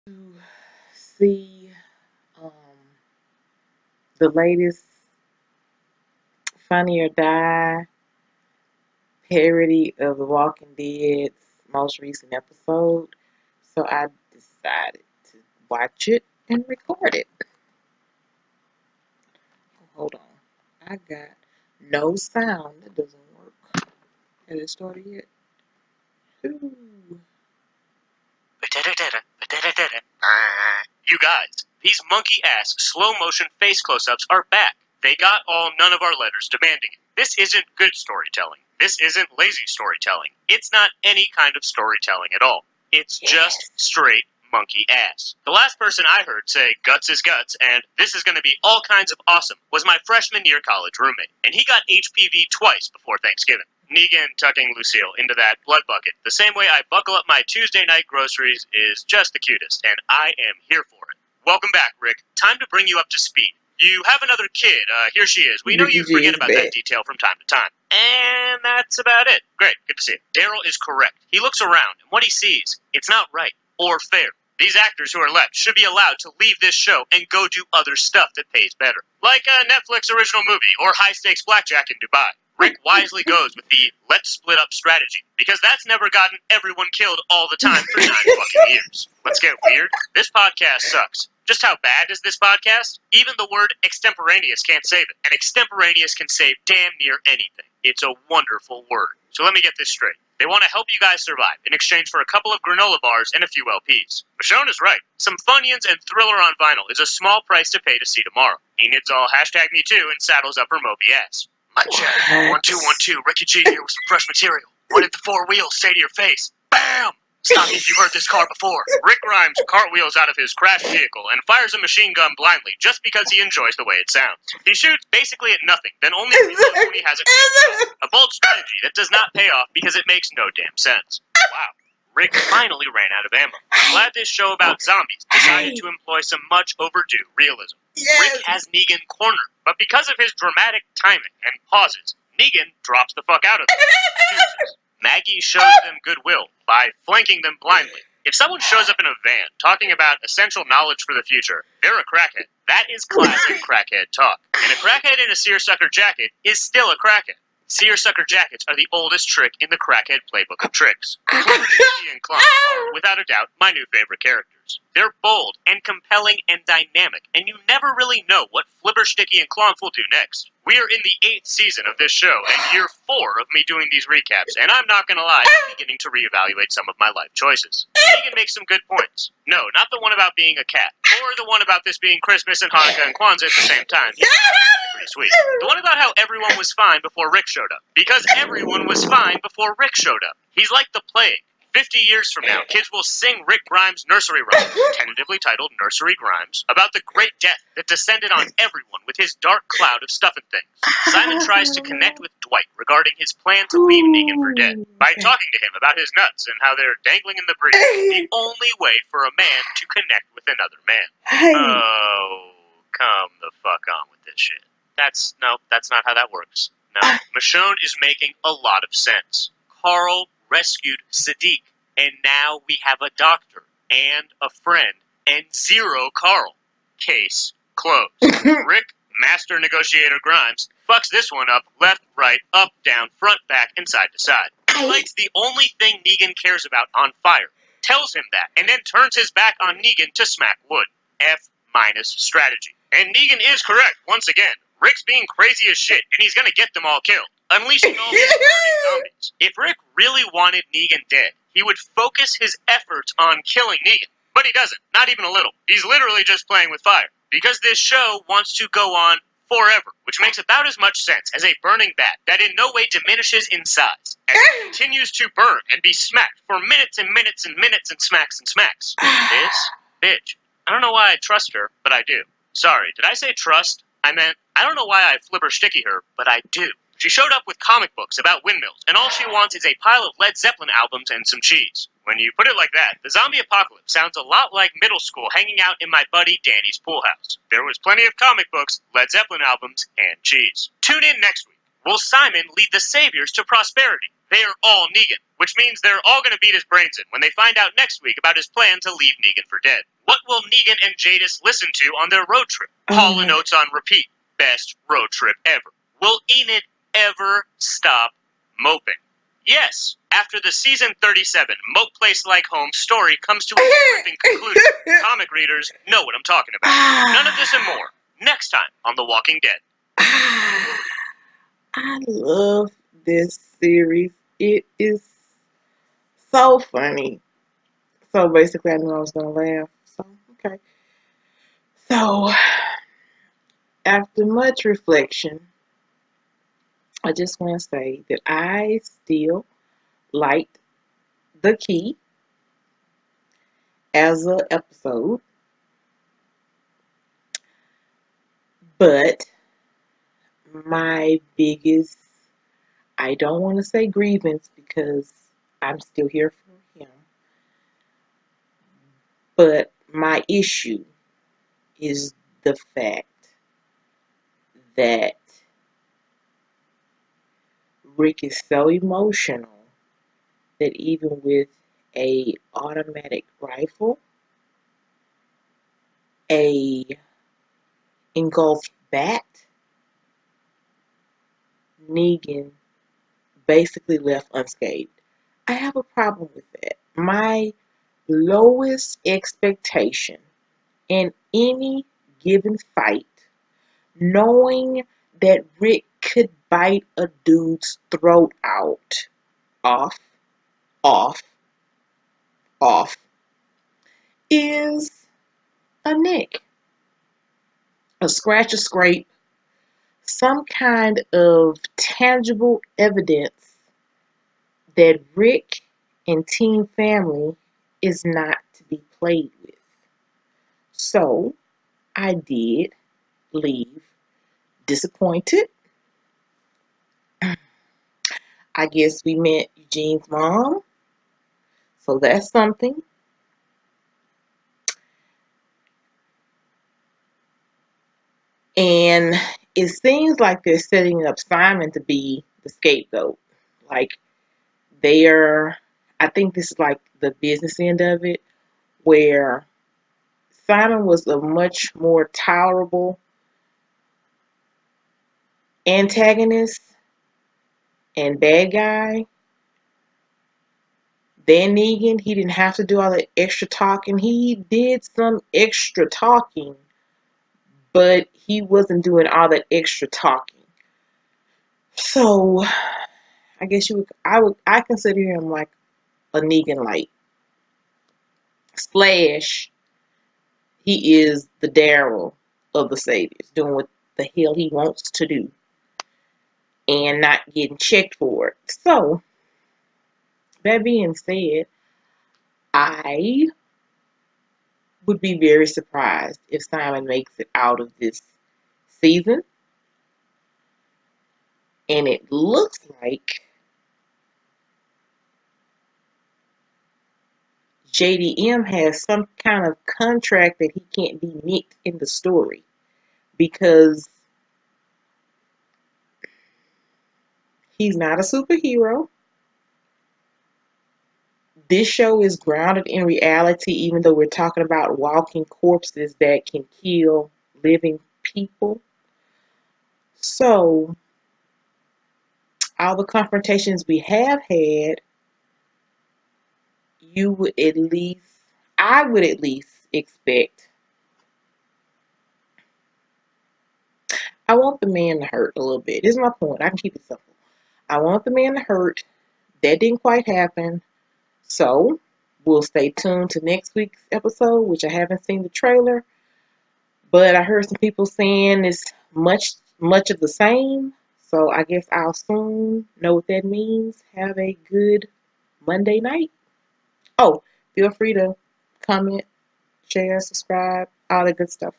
to see um, the latest Funny or Die parody of The Walking Dead's most recent episode. So I decided to watch it and record it. Hold on. I got no sound. That doesn't work. Has it started yet? Ooh. You guys, these monkey-ass slow-motion face close-ups are back. They got none of our letters demanding it. This isn't good storytelling. This isn't lazy storytelling. It's not any kind of storytelling at all. It's just straight monkey ass. The last person I heard say guts is guts and this is going to be all kinds of awesome was my freshman year college roommate, and he got HPV twice before Thanksgiving. Negan tucking Lucille into that blood bucket the same way I buckle up my Tuesday night groceries is just the cutest, and I am here for it. Welcome back, Rick. Time to bring you up to speed. You have another kid. Here she is. We know you forget about that detail from time to time. And that's about it. Great. Good to see you. Daryl is correct. He looks around, and what he sees, it's not right or fair. These actors who are left should be allowed to leave this show and go do other stuff that pays better. Like a Netflix original movie or high-stakes blackjack in Dubai. Rick wisely goes with the let's split up strategy, because that's never gotten everyone killed all the time for 9 fucking years. Let's get weird. This podcast sucks. Just how bad is this podcast? Even the word extemporaneous can't save it, and extemporaneous can save damn near anything. It's a wonderful word. So let me get this straight. They want to help you guys survive in exchange for a couple of granola bars and a few LPs. Michonne is right. Some Funyuns and Thriller on vinyl is a small price to pay to see tomorrow. Enid's all #me too and saddles up her Moby ass. My check. 1212, Ricky G here with some fresh material. What did the 4 wheels say to your face? BAM! Stop me if you've heard this car before. Rick Grimes cartwheels out of his crashed vehicle and fires a machine gun blindly just because he enjoys the way it sounds. He shoots basically at nothing, then only reloads when he has it. A bold strategy that does not pay off because it makes no damn sense. Wow. Rick finally ran out of ammo. I'm glad this show about zombies decided to employ some much overdue realism. Rick has Negan cornered, but because of his dramatic timing and pauses, Negan drops the fuck out of them. Maggie shows them goodwill by flanking them blindly. If someone shows up in a van talking about essential knowledge for the future, they're a crackhead. That is classic crackhead talk. And a crackhead in a seersucker jacket is still a crackhead. Seersucker jackets are the oldest trick in the crackhead playbook of tricks. Flibbersticky and Clump are, without a doubt, my new favorite characters. They're bold and compelling and dynamic, and you never really know what Flibbersticky and Clump will do next. We are in the 8th season of this show, and year 4 of me doing these recaps, and I'm not gonna lie, I'm beginning to reevaluate some of my life choices. Negan makes some good points. No, not the one about being a cat, or the one about this being Christmas and Hanukkah and Kwanzaa at the same time. Pretty sweet. The one about how everyone was fine before Rick showed up. Because everyone was fine before Rick showed up. He's like the plague. 50 years from now, kids will sing Rick Grimes' nursery rhyme, tentatively titled Nursery Grimes, about the great death that descended on everyone with his dark cloud of stuff and things. Simon tries to connect with Dwight regarding his plan to leave Negan for dead by talking to him about his nuts and how they're dangling in the breeze. The only way for a man to connect with another man. Oh, come the fuck on with this shit. That's not how that works. No, Michonne is making a lot of sense. Carl rescued Sadiq, and now we have a doctor, and a friend, and 0 Carl. Case closed. Rick, master negotiator Grimes, fucks this one up left, right, up, down, front, back, and side to side. He lights the only thing Negan cares about on fire, tells him that, and then turns his back on Negan to smack wood. F- strategy. And Negan is correct, once again. Rick's being crazy as shit, and he's gonna get them all killed. Unleashing all these burning zombies. If Rick really wanted Negan dead, he would focus his efforts on killing Negan. But he doesn't. Not even a little. He's literally just playing with fire. Because this show wants to go on forever, which makes about as much sense as a burning bat that in no way diminishes in size, and continues to burn and be smacked for minutes and minutes and minutes and smacks and smacks. This bitch. I don't know why I trust her, but I do. Sorry, did I say trust? I meant, I don't know why I flibbersticky her, but I do. She showed up with comic books about windmills, and all she wants is a pile of Led Zeppelin albums and some cheese. When you put it like that, the zombie apocalypse sounds a lot like middle school hanging out in my buddy Danny's pool house. There was plenty of comic books, Led Zeppelin albums, and cheese. Tune in next week. Will Simon lead the Saviors to prosperity? They are all Negan, which means they're all going to beat his brains in when they find out next week about his plan to leave Negan for dead. What will Negan and Jadis listen to on their road trip? Hall & Oates on repeat. Best road trip ever. Will Enid ever stop moping? Yes. After the season 37 Mope Place Like Home story comes to a gripping conclusion, comic readers know what I'm talking about. None of this and more. Next time on The Walking Dead. I love this series. It is so funny. So basically, I knew I was going to laugh. So, okay. So, after much reflection, I just want to say that I still liked The Key as an episode, but my biggest, I don't want to say grievance because I'm still here for him, but my issue is the fact that Rick is so emotional that even with a automatic rifle, a engulfed bat, Negan basically left unscathed. I have a problem with that. My lowest expectation in any given fight, knowing that Rick could bite a dude's throat out, off, off, off, is a nick, a scratch, a scrape, some kind of tangible evidence that Rick and Team Family is not to be played with. So I did leave disappointed. I guess we met Eugene's mom, so that's something. And it seems like they're setting up Simon to be the scapegoat. Like they're, I think this is like the business end of it, where Simon was a much more tolerable antagonist and bad guy than Negan. He didn't have to do all the extra talking. He did some extra talking, but he wasn't doing all that extra talking. So I guess I consider him like a Negan light. Slash, he is the Daryl of the Saviors, doing what the hell he wants to do and not getting checked for it. So, that being said, I would be very surprised if Simon makes it out of this season. And it looks like JDM has some kind of contract that he can't be nicked in the story because he's not a superhero. This show is grounded in reality, even though we're talking about walking corpses that can kill living people. So, all the confrontations we have had, you would at least, I would at least expect, I want the man to hurt a little bit. This is my point. I can keep it simple. I want the man to hurt. That didn't quite happen. So, we'll stay tuned to next week's episode, which I haven't seen the trailer. But I heard some people saying it's much of the same. So I guess I'll soon know what that means. Have a good Monday night. Oh, feel free to comment, share, subscribe, all that good stuff.